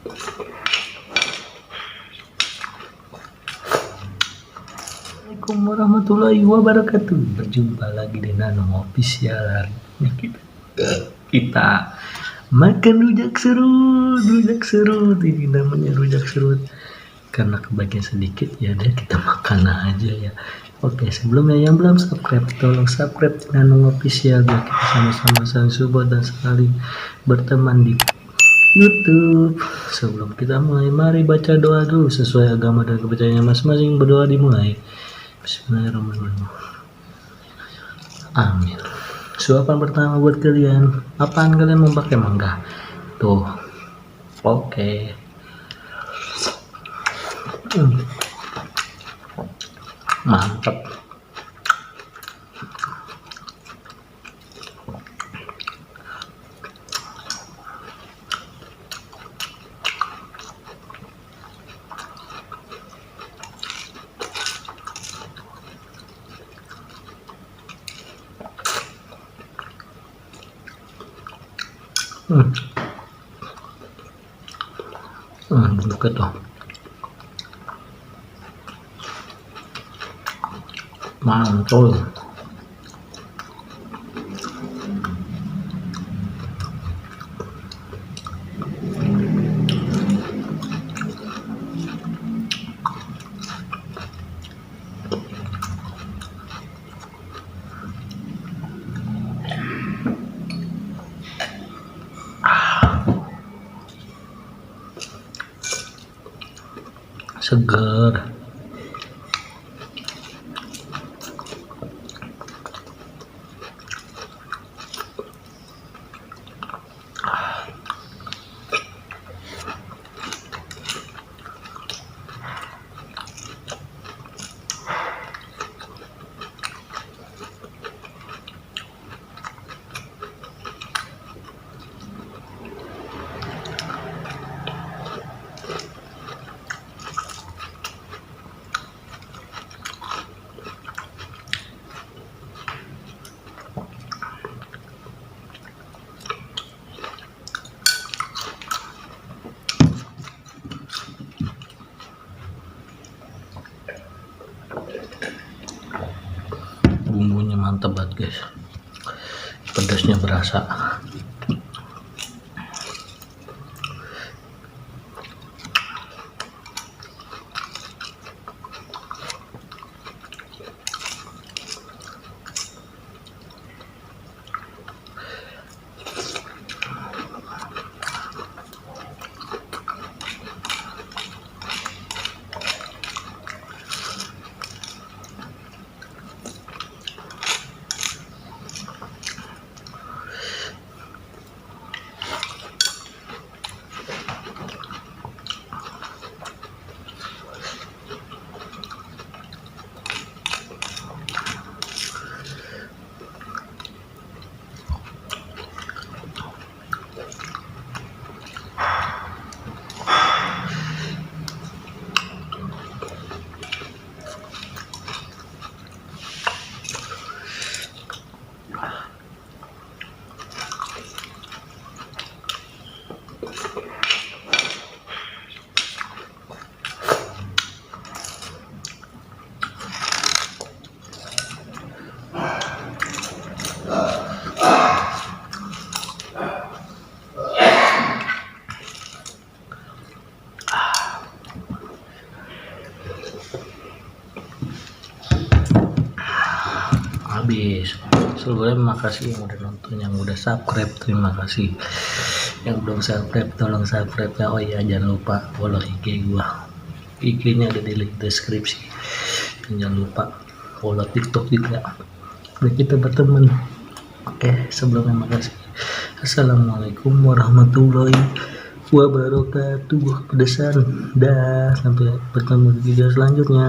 Assalamualaikum warahmatullahi wabarakatuh. Berjumpa lagi di Nanong Official. Hari ini kita makan rujak serut. Ini namanya rujak serut karena kebagian sedikit ya deh, kita makan aja ya. Oke, sebelumnya yang belum subscribe, tolong subscribe di Nanong Official biar kita sama-sama saling support dan saling berteman di YouTube. Sebelum kita mulai, mari baca doa dulu sesuai agama dan kepercayaannya masing-masing. Berdoa dimulai. Bismillahirrahmanirrahim. Amin. Suapan pertama buat kalian. Apaan kalian mau pakai mangga? Tuh. Oke. Mantap. Buka tuh. Mantul. Segar. Bumbunya mantap banget guys, pedasnya berasa. Habis. Sebelumnya makasih yang udah nonton, yang udah subscribe, terima kasih. Yang belum subscribe tolong subscribe ya. Oh iya, jangan lupa follow IG gua. IG-nya ada di link deskripsi. Dan jangan lupa follow TikTok juga. Biar kita berteman. Oke, sebelumnya makasih. Assalamualaikum warahmatullahi wabarakatuh. Pedesan. Dah, sampai bertemu di video selanjutnya.